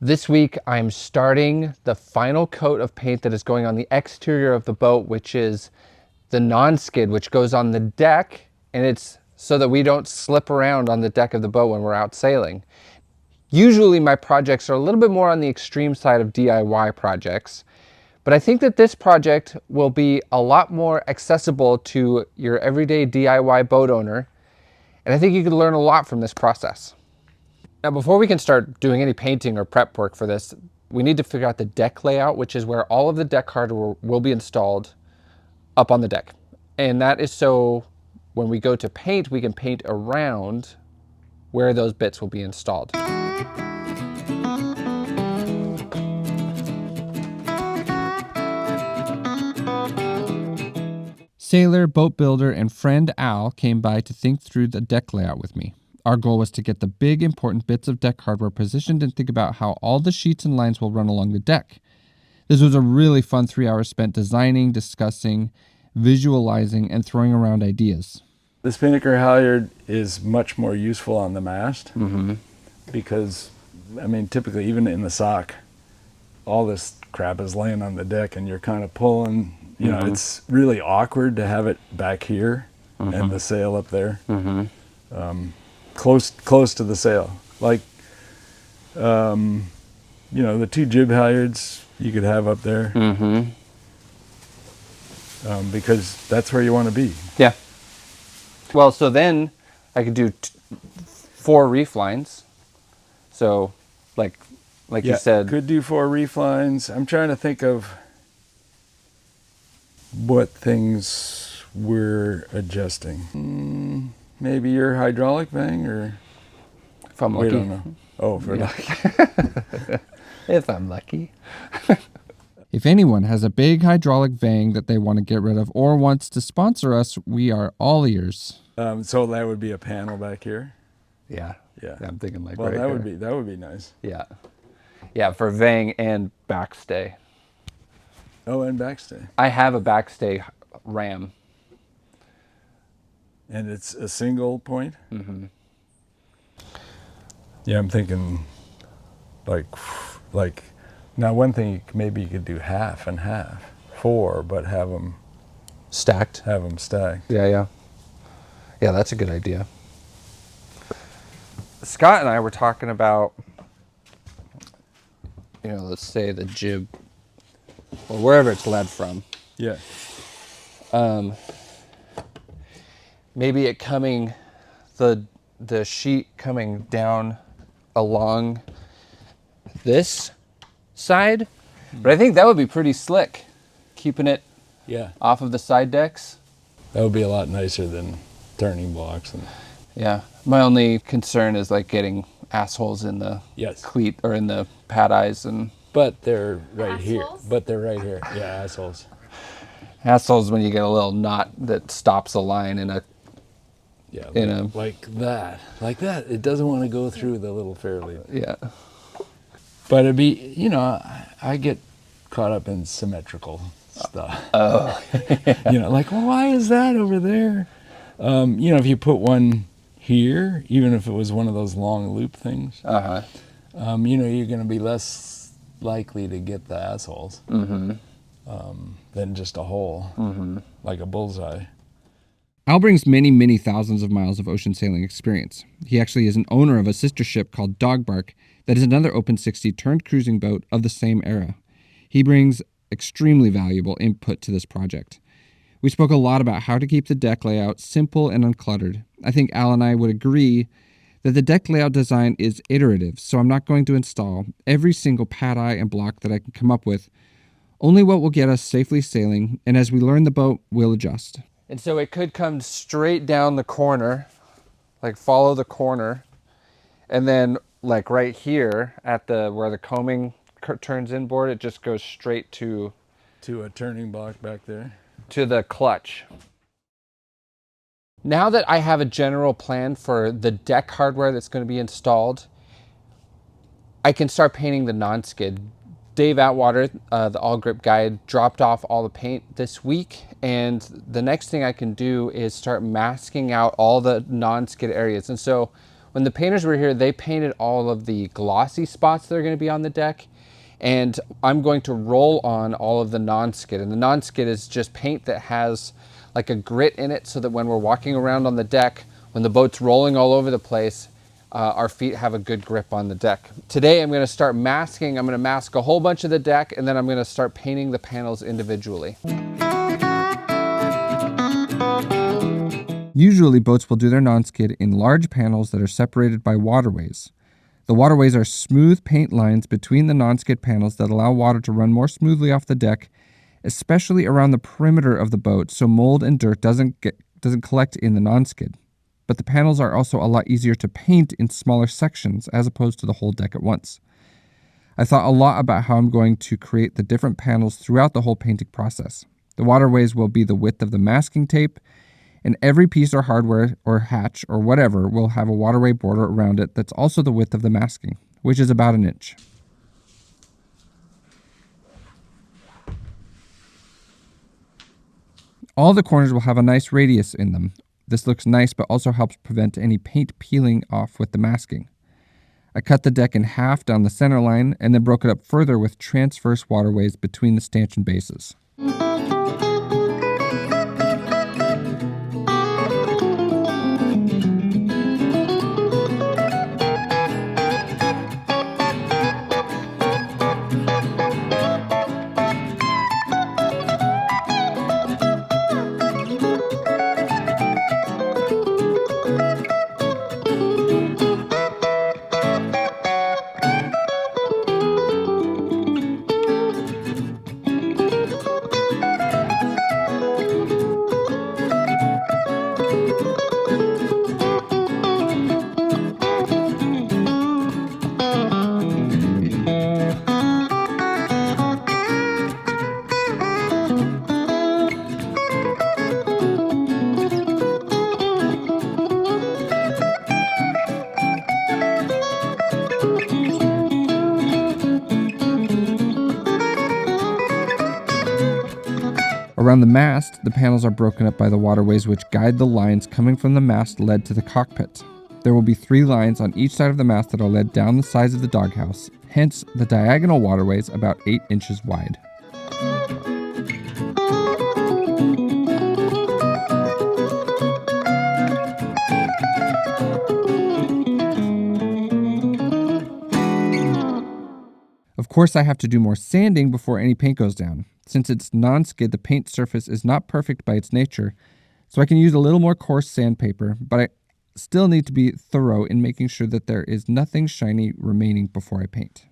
This week, I'm starting the final coat of paint that is going on the exterior of the boat, which is the non-skid, which goes on the deck, and it's so that we don't slip around on the deck of the boat when we're out sailing. Usually my projects are a little bit more on the extreme side of DIY projects, but I think that this project will be a lot more accessible to your everyday DIY boat owner, and I think you can learn a lot from this process. Now, before we can start doing any painting or prep work for this, we need to figure out the deck layout, which is where all of the deck hardware will be installed up on the deck. And that is so when we go to paint, we can paint around where those bits will be installed. Sailor, boat builder, and friend Al came by to think through the deck layout with me. Our goal was to get the big, important bits of deck hardware positioned and think about how all the sheets and lines will run along the deck. This was a really fun 3 hours spent designing, discussing, visualizing, and throwing around ideas. The spinnaker halyard is much more useful on the mast because, I mean, typically even in the sock, all this crap is laying on the deck and you're kind of pulling, you know, it's really awkward to have it back here and the sail up there. Close to the sail. Like, you know, the two jib halyards you could have up there because that's where you want to be. Yeah. Well, so then I could do 4 reef lines. So, like you said, could do 4 reef lines. I'm trying to think of what things we're adjusting. Maybe your hydraulic thing, or if I'm we lucky. don't know. Oh, for lucky. If I'm lucky. If anyone has a big hydraulic vang that they want to get rid of or wants to sponsor us, we are all ears. So that would be a panel back here. Yeah. Yeah. I'm thinking like Well, right that here. would be nice. Yeah. Yeah, for vang and backstay. Oh, and backstay. I have a backstay ram. And it's a single point. Yeah, I'm thinking like now one thing maybe you could do half and half, 4, but have them Stacked. stacked. Yeah, that's a good idea. Scott and I were talking about, you know, let's say the jib, or wherever it's led from. Yeah. Maybe it coming, the sheet coming down along this side. But I think that would be pretty slick, keeping it off of the side decks. That would be a lot nicer than turning blocks. And Yeah. My only concern is like getting assholes in the cleat or in the pad eyes, and but they're right Assholes? here. But they're right here. Yeah, assholes. assholes when you get a little knot that stops a line in a Like that. Like that. It doesn't want to go through the little fairlead. yeah. But it'd be, you know, I get caught up in symmetrical stuff. Oh. You know, like, well, why is that over there? You know, if you put one here, even if it was one of those long loop things, you know, you're going to be less likely to get the assholes than just a hole, like a bullseye. Al brings many, many thousands of miles of ocean sailing experience. He actually is an owner of a sister ship called Dogbark that is another open 60 turned cruising boat of the same era. He brings extremely valuable input to this project. We spoke a lot about how to keep the deck layout simple and uncluttered. I think Al and I would agree that the deck layout design is iterative, so I'm not going to install every single pad eye and block that I can come up with, only what will get us safely sailing, and as we learn the boat, we'll adjust. And so it could come straight down the corner, like follow the corner, and then like right here at the where the combing turns inboard, it just goes straight to a turning block back there. To the clutch. Now that I have a general plan for the deck hardware that's going to be installed, I can start painting the non-skid. Dave Atwater, the Awlgrip guide, dropped off all the paint this week, and the next thing I can do is start masking out all the non-skid areas. And so when the painters were here, they painted all of the glossy spots that are going to be on the deck. And I'm going to roll on all of the non-skid. And the non-skid is just paint that has like a grit in it so that when we're walking around on the deck, when the boat's rolling all over the place, our feet have a good grip on the deck. Today I'm going to start masking. I'm going to mask a whole bunch of the deck, and then I'm going to start painting the panels individually. Usually boats will do their non-skid in large panels that are separated by waterways. The waterways are smooth paint lines between the non-skid panels that allow water to run more smoothly off the deck, especially around the perimeter of the boat, so mold and dirt doesn't collect in the non-skid. But the panels are also a lot easier to paint in smaller sections as opposed to the whole deck at once. I thought a lot about how I'm going to create the different panels throughout the whole painting process. The waterways will be the width of the masking tape, and every piece or hardware or hatch or whatever will have a waterway border around it that's also the width of the masking, which is about 1 inch. All the corners will have a nice radius in them. This looks nice but also helps prevent any paint peeling off with the masking. I cut the deck in half down the center line and then broke it up further with transverse waterways between the stanchion bases. Around the mast, the panels are broken up by the waterways which guide the lines coming from the mast led to the cockpit. There will be 3 lines on each side of the mast that are led down the sides of the doghouse, hence the diagonal waterways about 8 inches wide. Of course, I have to do more sanding before any paint goes down. Since it's non-skid, the paint surface is not perfect by its nature, so I can use a little more coarse sandpaper, but I still need to be thorough in making sure that there is nothing shiny remaining before I paint.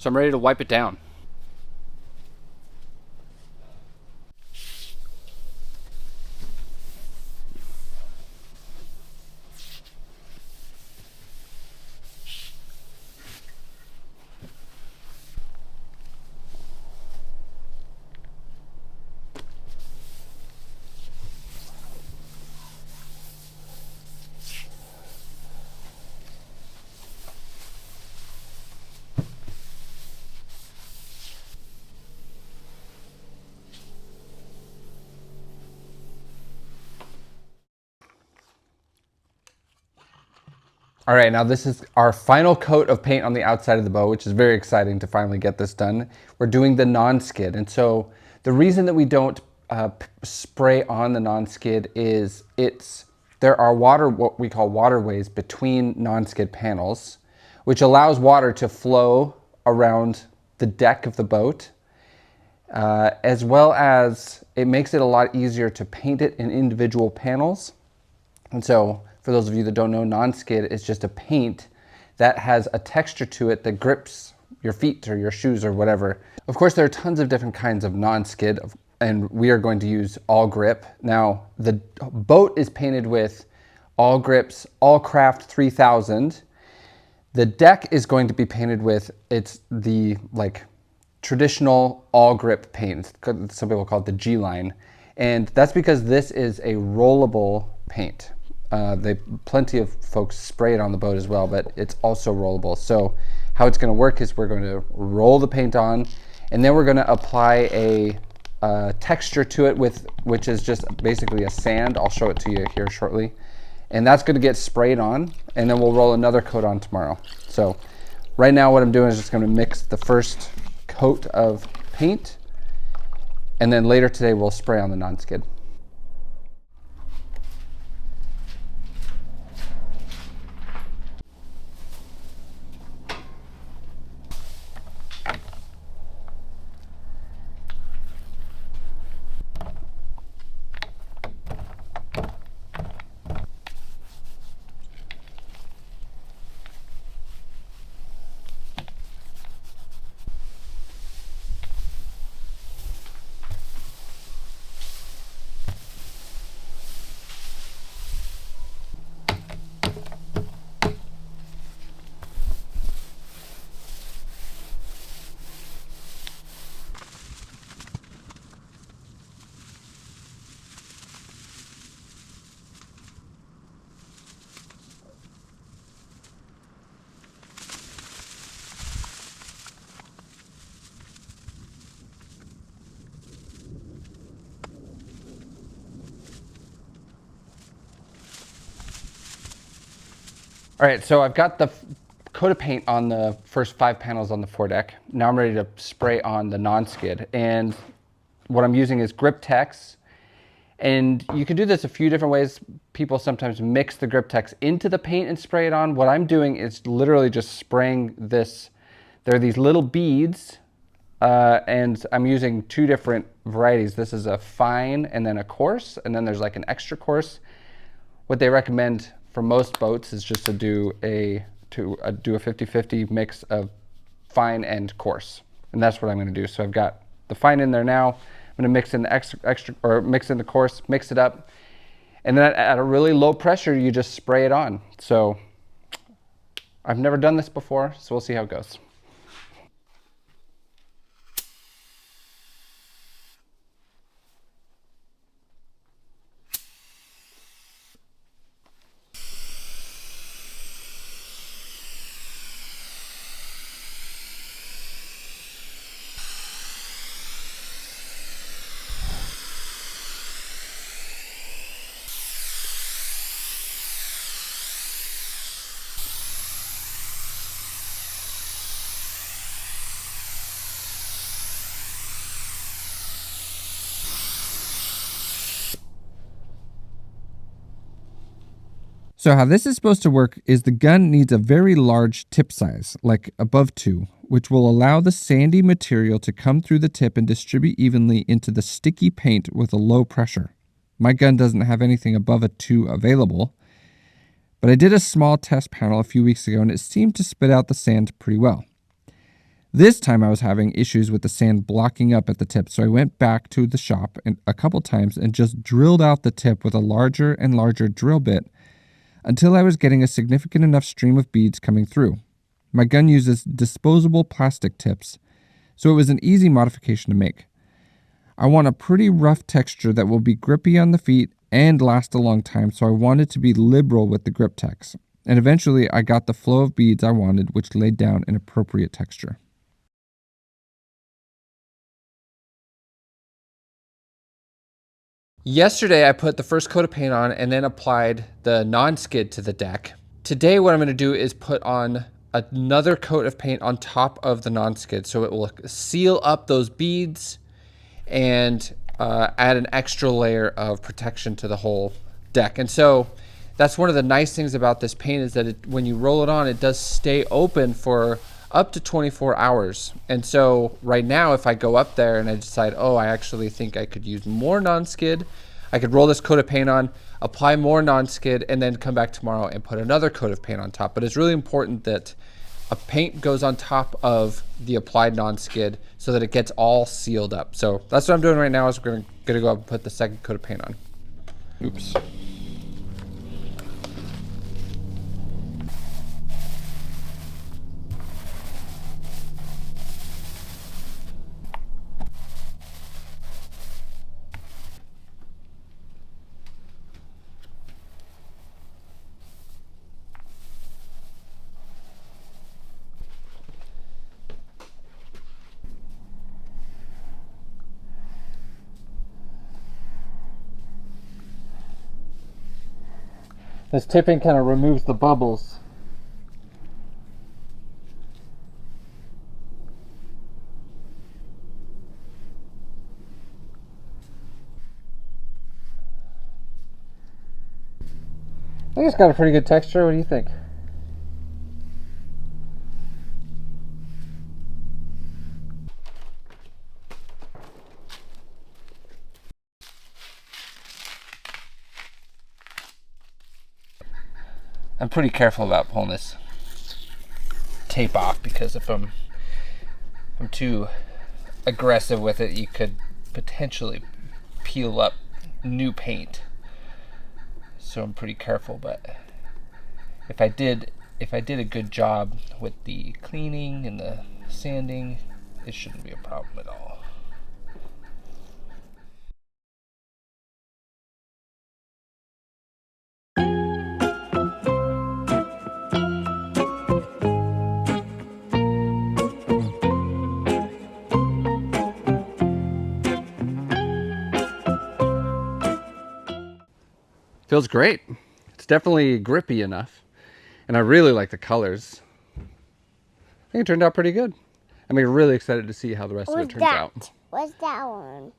So I'm ready to wipe it down. All right, now this is our final coat of paint on the outside of the boat, which is very exciting to finally get this done. We're doing the non-skid. And so the reason that we don't spray on the non-skid is there are what we call waterways between non-skid panels, which allows water to flow around the deck of the boat, as well as it makes it a lot easier to paint it in individual panels. And so for those of you that don't know, non-skid is just a paint that has a texture to it that grips your feet or your shoes or whatever. Of course, there are tons of different kinds of non-skid, and we are going to use Awlgrip. Now, the boat is painted with Awlgrip's Allcraft 3000. The deck is going to be painted with, it's the traditional Awlgrip paint. Some people call it the G-line. And that's because this is a rollable paint. Plenty of folks spray it on the boat as well, but it's also rollable. So how it's going to work is we're going to roll the paint on, and then we're going to apply a texture to it which is just basically a sand. I'll show it to you here shortly. And that's going to get sprayed on, and then we'll roll another coat on tomorrow. So right now what I'm doing is just going to mix the first coat of paint, and then later today we'll spray on the non-skid. All right, so I've got the coat of paint on the first 5 panels on the foredeck. Now I'm ready to spray on the non-skid. And what I'm using is Grip Tex. And you can do this a few different ways. People sometimes mix the Grip Tex into the paint and spray it on. What I'm doing is literally just spraying this. There are these little beads, and I'm using 2 different varieties. This is a fine and then a coarse, and then there's like an extra coarse. What they recommend for most boats is just to do a 50-50 mix of fine and coarse, and that's what I'm going to do. So I've got the fine in there now. I'm going to mix in the extra or mix in the coarse, mix it up, and then at a really low pressure you just spray it on. So I've never done this before, so we'll see how it goes. So how this is supposed to work is the gun needs a very large tip size, like above 2, which will allow the sandy material to come through the tip and distribute evenly into the sticky paint with a low pressure. My gun doesn't have anything above a 2 available, but I did a small test panel a few weeks ago and it seemed to spit out the sand pretty well. This time I was having issues with the sand blocking up at the tip, so I went back to the shop a couple times and just drilled out the tip with a larger and larger drill bit until I was getting a significant enough stream of beads coming through. My gun uses disposable plastic tips, so it was an easy modification to make. I want a pretty rough texture that will be grippy on the feet and last a long time, so I wanted to be liberal with the grip text. And eventually I got the flow of beads I wanted, which laid down an appropriate texture. Yesterday, I put the first coat of paint on and then applied the non-skid to the deck. Today, what I'm going to do is put on another coat of paint on top of the non-skid, so it will seal up those beads and add an extra layer of protection to the whole deck. And so that's one of the nice things about this paint, is that when you roll it on, it does stay open for up to 24 hours. And so right now, if I go up there and I decide, oh, I actually think I could use more non-skid, I could roll this coat of paint on, apply more non-skid, and then come back tomorrow and put another coat of paint on top. But it's really important that a paint goes on top of the applied non-skid so that it gets all sealed up. So that's what I'm doing right now, is we're gonna go up and put the second coat of paint on. Oops. This tipping kind of removes the bubbles. I think it's got a pretty good texture. What do you think? I'm pretty careful about pulling this tape off, because if I'm too aggressive with it, you could potentially peel up new paint. So I'm pretty careful, but if I did a good job with the cleaning and the sanding, it shouldn't be a problem at all. Feels great. It's definitely grippy enough. And I really like the colors. I think it turned out pretty good. I'm really excited to see how the rest of it turns out. What's that one?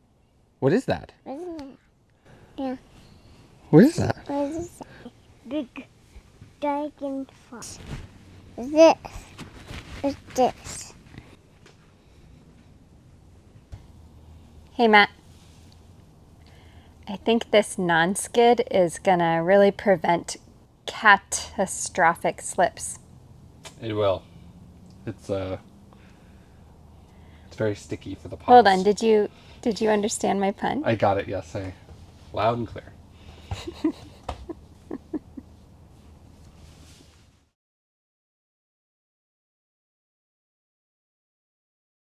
What is that? What is that? Yeah. What is that? What is this? Big dragonfly. What's this? What's this? Hey, Matt. I think this non-skid is gonna really prevent catastrophic slips. It will. It's very sticky for the pots. Hold on, did you understand my pun? I got it, yes. Loud and clear.